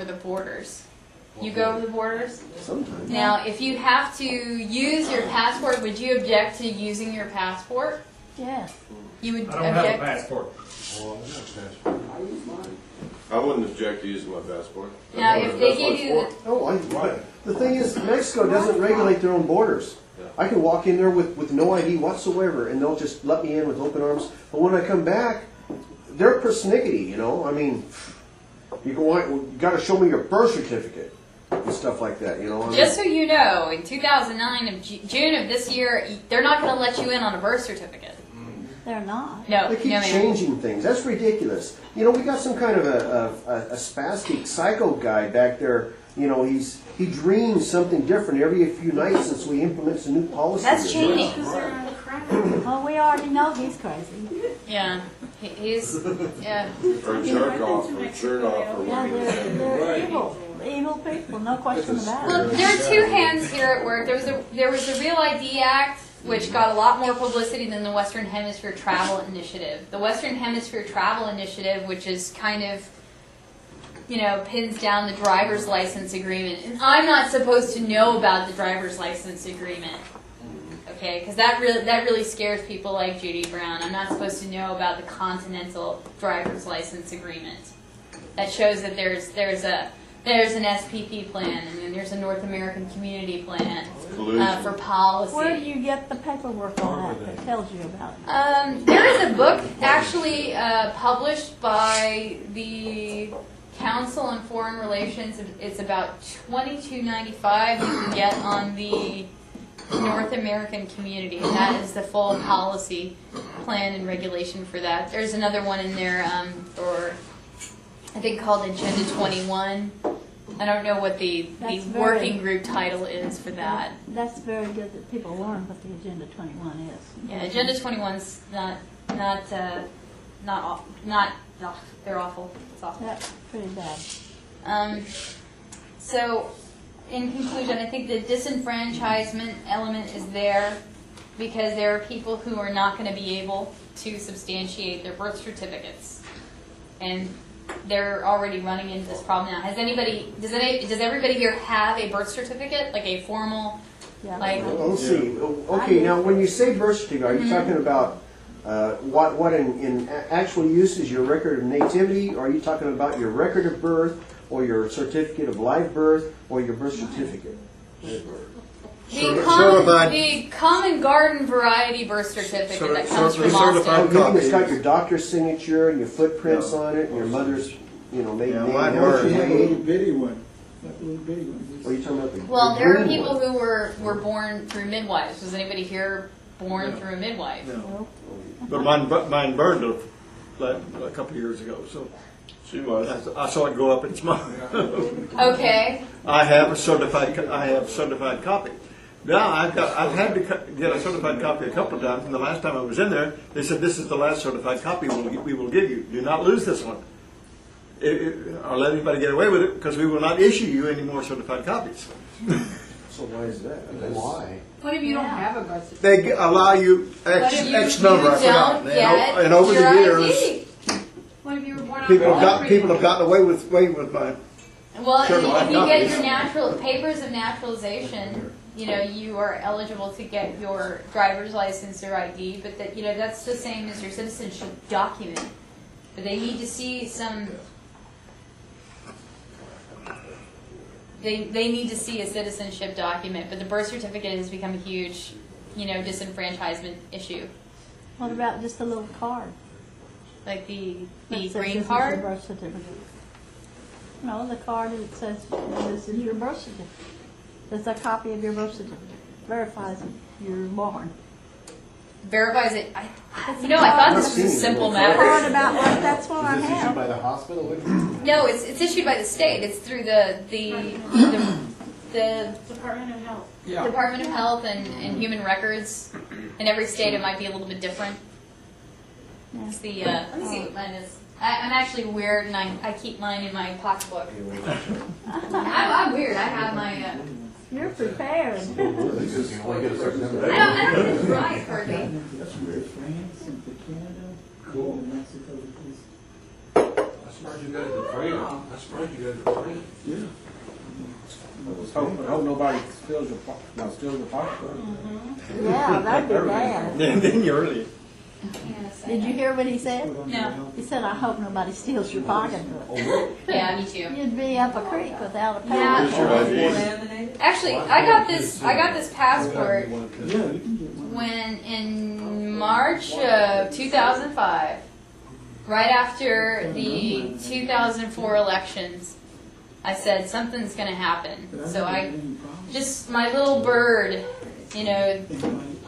the borders. You go over the borders? Sometimes. Now, if you have to use your passport, would you object to using your passport? Yes. You would I don't have a object. passport. Well, I have a passport. I use mine. I wouldn't object to using my passport. Now, if they That's what give it's you for. Oh, the thing is, Mexico doesn't regulate their own borders. Yeah. I can walk in there with no ID whatsoever, and they'll just let me in with open arms. But when I come back, they're persnickety, you know. I mean, you got to show me your birth certificate and stuff like that, you know. I mean, Just so you know, in 2009, of June of this year, they're not going to let you in on a birth certificate. They're not. No, they keep no, ma'am. changing things. That's ridiculous. You know, we got some kind of a spastic psycho guy back there. You know, he dreams something different every few nights since we implement some new policy. That's Cheney. Well, we already know he's crazy. Yeah, he's yeah. Or jerk off, or shirt off, or Yeah, whatever. they're evil. Evil people, no question about Well, it. there are two hands here at work. There was the Real ID Act, which got a lot more publicity than the Western Hemisphere Travel Initiative. The Western Hemisphere Travel Initiative, which is kind of, you know, pins down the driver's license agreement. And I'm not supposed to know about the driver's license agreement, okay? Because that really scares people like Judy Brown. I'm not supposed to know about the Continental Driver's License Agreement. That shows that there's an SPP plan, and then there's a North American Community Plan for policy. Where do you get the paperwork on that tells you about it? There is a book actually published by the Council on Foreign Relations. It's about $22.95 you can get on the North American Community, and that is the full policy plan and regulation for that. There's another one in there for, I think, called Agenda 21. I don't know what the working group title is for that. That's very good that people learn what the Agenda 21 is. Yeah, Agenda 21's they're awful. It's awful. That's pretty bad. So, in conclusion, I think the disenfranchisement element is there because there are people who are not going to be able to substantiate their birth certificates, and they're already running into this problem now. Does everybody here have a birth certificate, like a formal, Yeah. like? Well, let's see. Okay, now when you say birth certificate, are you talking about what in actual use is your record of nativity? Or are you talking about your record of birth, or your certificate of live birth, or your birth certificate? The common garden variety birth certificate that comes from Austin. You mean it's got your doctor's signature and your footprints on it, and your mother's, maiden name. Mine What were. You have a little bitty one. Like a little bitty one. are you talking about? Well, there are green people one? who were born through midwives. Was anybody here born through a midwife? No. But mine burned a couple of years ago, so She was. I saw it go up in smoke. Okay. I have a certified copy. Now I've had to get a certified copy a couple of times, and the last time I was in there, they said this is the last certified copy we will give you. Do not lose this one, or let anybody get away with it, because we will not issue you any more certified copies. So why is that? Why? What if you don't have a birth certificate? They allow you X number. I forgot. And over the years, What if you were born on people have gotten away with mine. Well, Sure, if I've you got get these. your papers of naturalization, you are eligible to get your driver's license or ID, but that's the same as your citizenship document. But they need to see some. They need to see a citizenship document, but the birth certificate has become a huge, disenfranchisement issue. What about just a little card? Like the that says green this is card. your birth certificate. No, the card that says this is your birth certificate. It's a copy of your birth certificate. Verifies that you're born. Verifies it. I thought this was a simple Card matter. about like that's what I Is this issued have. by the hospital? No, it's issued by the state. It's through the Department of Health. Department of Health and Human Records. In every state, it might be a little bit different. Yeah. It's the. Let me see what mine is. I'm actually weird, and I keep mine in my pocketbook. I'm weird. I have my. You're prepared. You only get a certain number. I don't think it's right, hardly. That's weird. France and for Canada. Cool. And Mexico. surprised you guys are praying. I'm surprised you guys are praying. Yeah. I hope nobody steals your pocketbook. Yeah, that'd be bad. Then you're early. Did you hear what he said? No. He said, I hope nobody steals your pocketbook. Yeah, me too. You'd be up a creek without a Yeah. pocketbook. Actually, I got this passport Yeah, you can get one. when in March of 2005, right after the 2004 elections. I said something's going to happen. So just my little bird, you know,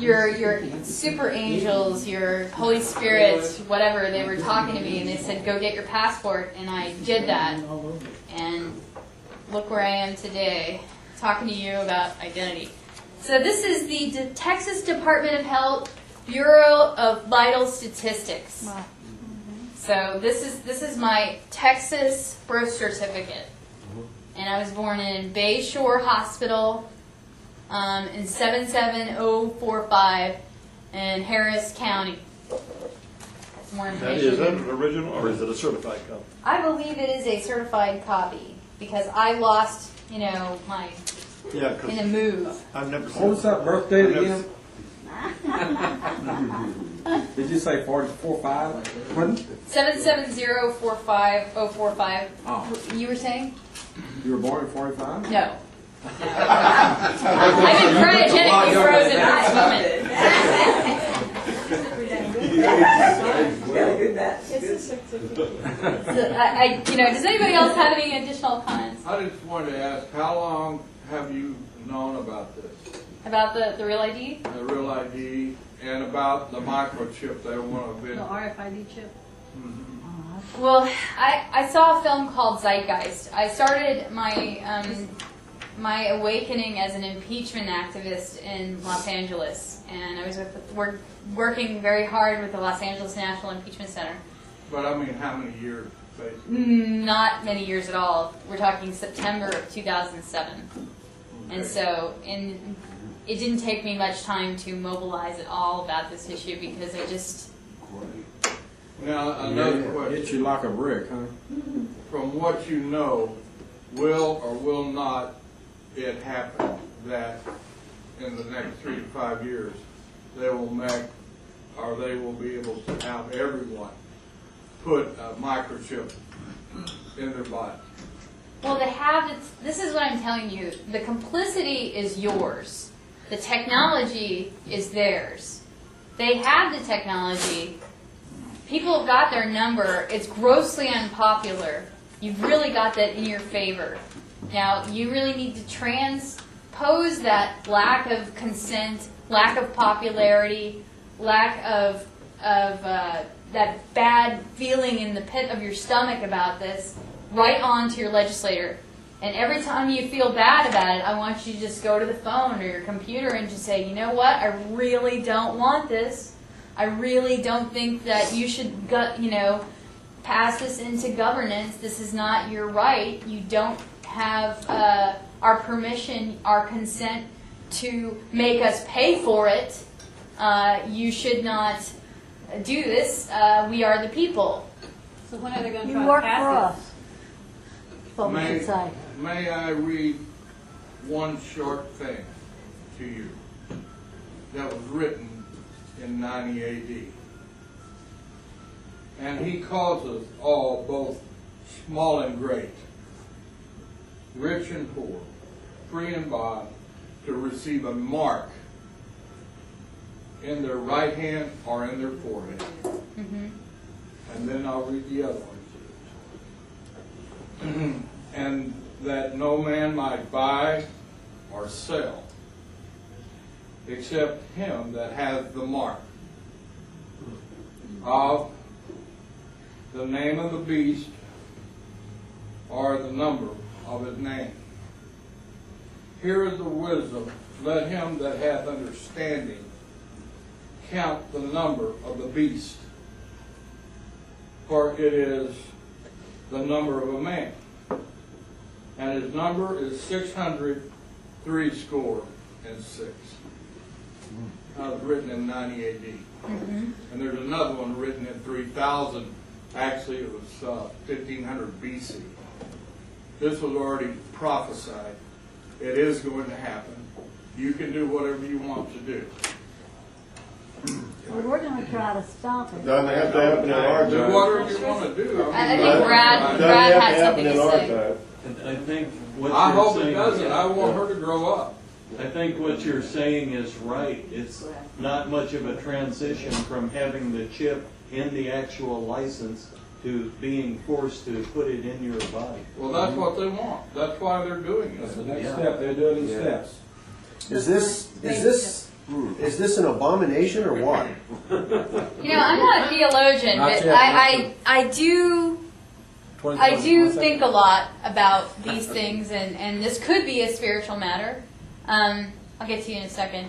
your super angels, your Holy Spirits, whatever, they were talking to me and they said, go get your passport. And I did that. And look where I am today, talking to you about identity. So this is the Texas Department of Health Bureau of Vital Statistics. Right. So this is my Texas birth certificate. And I was born in Bay Shore Hospital in 77045 in Harris County. That's more Is information. that an original or is it a certified copy? I believe it is a certified copy because I lost, you know, my Yeah, in a because move. I've never seen. What was that birth date I've never again? Did you say 44.5? Pardon? 77045 Oh, You were saying? you were born in 45? No. I've been cryogenically frozen at this moment. You know, does anybody else have any additional comments I just wanted to ask, how long have you known about this? about the real ID? The real ID and about the microchip they want to The vid. RFID chip. Well, I saw a film called Zeitgeist. I started my my awakening as an impeachment activist in Los Angeles, and I was working very hard with the Los Angeles National Impeachment Center. But I mean, how many years, basically? Not many years at all. We're talking September of 2007. And so it didn't take me much time to mobilize at all about this issue because I just... Now, another Hit question. you like a brick, huh? From what you know, will or will not it happen that in the next 3 to 5 years they will make, or they will be able to have everyone put a microchip in their body? Well, this is what I'm telling you. The complicity is yours. The technology is theirs. They have the technology. People have got their number. It's grossly unpopular. You've really got that in your favor. Now, you really need to transpose that lack of consent, lack of popularity, lack of that bad feeling in the pit of your stomach about this right on to your legislator. And every time you feel bad about it, I want you to just go to the phone or your computer and just say, you know what, I really don't want this. I really don't think that you should, pass this into governance. This is not your right. You don't have our permission, our consent to make us pay for it. You should not do this. We are the people. So when are they going to You try work to for pass us. That's what we should say. May I read one short thing to you that was written in 90 AD? And he calls us all, both small and great, rich and poor, free and bond, to receive a mark in their right hand or in their forehead. Mm-hmm. And then I'll read the other one. And that no man might buy or sell except him that has the mark of the name of the beast or the number of his name. Here is the wisdom. Let him that hath understanding count the number of the beast, for it is the number of a man. And his number is 666. That was written in 90 AD. Mm-hmm. And there's another one written in 3000 Actually, it was 1500 BC. This was already prophesied. It is going to happen. You can do whatever you want to do. Well, we're gonna try to stop it. Doesn't have to happen in our Do time. whatever you want to do. I mean, think Brad Doesn't have had to something happen to in our say. time. And I think what I you're hope it saying. doesn't. I want her to grow up. I think what you're saying is right. It's not much of a transition from having the chip in the actual license to being forced to put it in your body. Well, that's what they want. That's why they're doing That's the it. next step, they're doing it in steps. Is this an abomination or what? You know, I'm not a theologian, Not but yet, I do think a lot about these things, and this could be a spiritual matter. I'll get to you in a second.